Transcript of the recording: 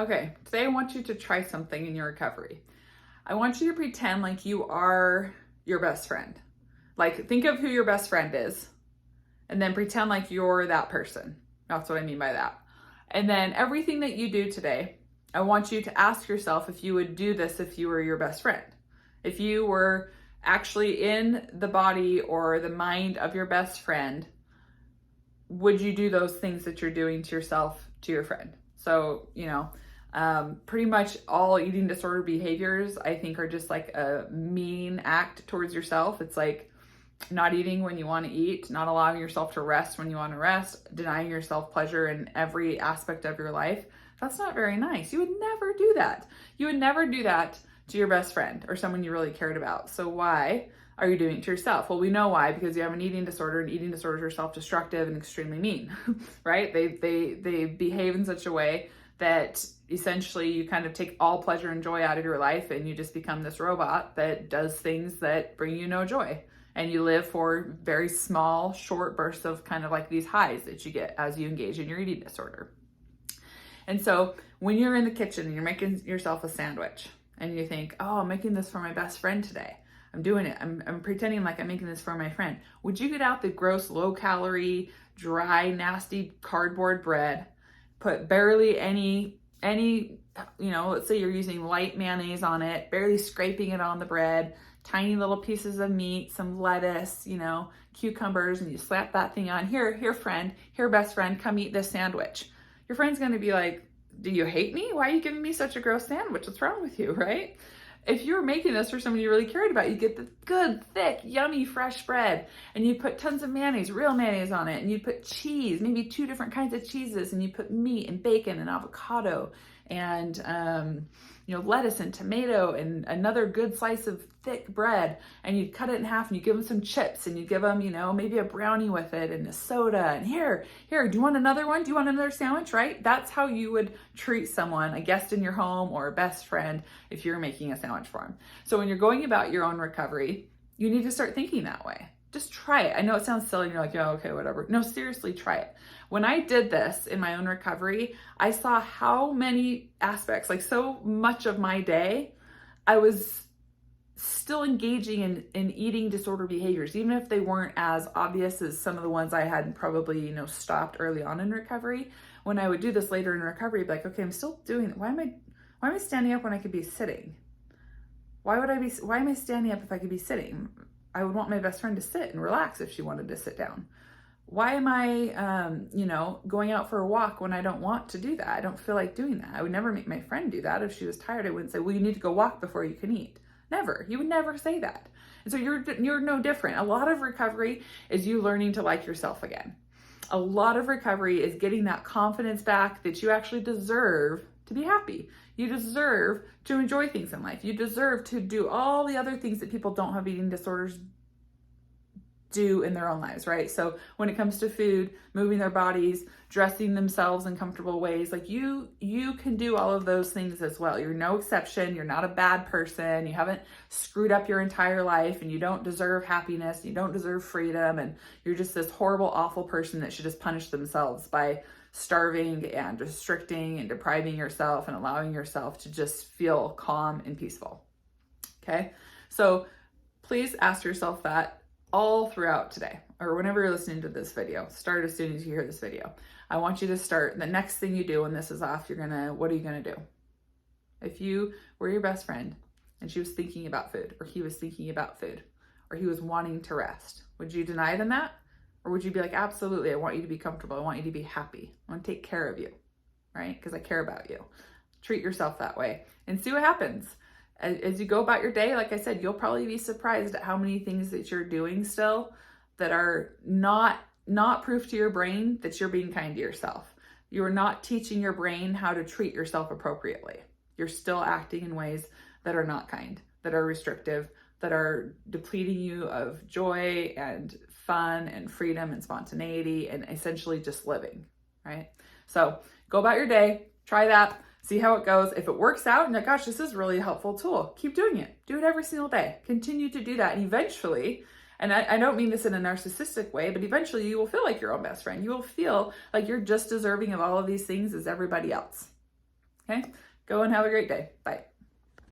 Okay, today I want you to try something in your recovery. I want you to pretend like you are your best friend. Like, think of who your best friend is, and then pretend like you're that person. That's what I mean by that. And then everything that you do today, I want you to ask yourself if you would do this if you were your best friend. If you were actually in the body or the mind of your best friend, would you do those things that you're doing to yourself to your friend? So, pretty much all eating disorder behaviors, I think, are just like a mean act towards yourself. It's like not eating when you want to eat, not allowing yourself to rest when you want to rest, denying yourself pleasure in every aspect of your life. That's not very nice. You would never do that. You would never do that to your best friend or someone you really cared about. So why are you doing it to yourself? Well, we know why, because you have an eating disorder, and eating disorders are self-destructive and extremely mean, right? They behave in such a way that essentially you kind of take all pleasure and joy out of your life, and you just become this robot that does things that bring you no joy. And you live for very small, short bursts of kind of like these highs that you get as you engage in your eating disorder. And so when you're in the kitchen and you're making yourself a sandwich and you think, oh, I'm making this for my best friend today. I'm doing it. I'm pretending like I'm making this for my friend. Would you get out the gross, low calorie, dry, nasty cardboard bread, put barely any, let's say you're using light mayonnaise on it, barely scraping it on the bread, tiny little pieces of meat, some lettuce, cucumbers, and you slap that thing on. Here, friend, here, best friend, come eat this sandwich. Your friend's going to be like, do you hate me? Why are you giving me such a gross sandwich? What's wrong with you, right? If you were making this for someone you really cared about, you get the good, thick, yummy, fresh bread, and you put tons of mayonnaise, real mayonnaise on it, and you put cheese, maybe 2 different kinds of cheeses, and you put meat and bacon and avocado and lettuce and tomato and another good slice of thick bread, and you cut it in half and you give them some chips and you give them, maybe a brownie with it and a soda, and here, do you want another one? Do you want another sandwich, right? That's how you would treat someone, a guest in your home or a best friend, if you're making a sandwich for them. So when you're going about your own recovery, you need to start thinking that way. Just try it. I know it sounds silly and you're like, yeah, okay, whatever. No, seriously, try it. When I did this in my own recovery, I saw how many aspects, like so much of my day, I was still engaging in eating disorder behaviors, even if they weren't as obvious as some of the ones I had probably, stopped early on in recovery. When I would do this later in recovery, I'd be like, okay, I'm still doing it. Why am I standing up when I could be sitting? Why am I standing up if I could be sitting? I would want my best friend to sit and relax if she wanted to sit down. Why am I, going out for a walk when I don't want to do that? I don't feel like doing that. I would never make my friend do that. If she was tired, I wouldn't say, well, you need to go walk before you can eat. Never. You would never say that. And so you're no different. A lot of recovery is you learning to like yourself again. A lot of recovery is getting that confidence back that you actually deserve to be happy. You deserve to enjoy things in life. You deserve to do all the other things that people don't have eating disorders do in their own lives, right? So when it comes to food, moving their bodies, dressing themselves in comfortable ways, like you can do all of those things as well. You're no exception. You're not a bad person. You haven't screwed up your entire life, and you don't deserve happiness. You don't deserve freedom. And you're just this horrible, awful person that should just punish themselves by starving and restricting and depriving yourself and allowing yourself to just feel calm and peaceful. Okay. So please ask yourself that all throughout today, or whenever you're listening to this video. Start as soon as you hear this video. I want you to start the next thing you do when this is off. What are you going to do? If you were your best friend and she was thinking about food, or he was thinking about food, or he was wanting to rest, would you deny them that? Or would you be like, absolutely, I want you to be comfortable. I want you to be happy. I want to take care of you, right? Because I care about you. Treat yourself that way and see what happens. As you go about your day, like I said, you'll probably be surprised at how many things that you're doing still that are not proof to your brain that you're being kind to yourself. You are not teaching your brain how to treat yourself appropriately. You're still acting in ways that are not kind, that are restrictive, that are depleting you of joy and fun and freedom and spontaneity and essentially just living, right? So go about your day, try that. See how it goes. If it works out and you're like, gosh, this is really a helpful tool, keep doing it. Do it every single day. Continue to do that. And eventually, and I don't mean this in a narcissistic way, but eventually you will feel like your own best friend. You will feel like you're just deserving of all of these things as everybody else. Okay? Go and have a great day. Bye.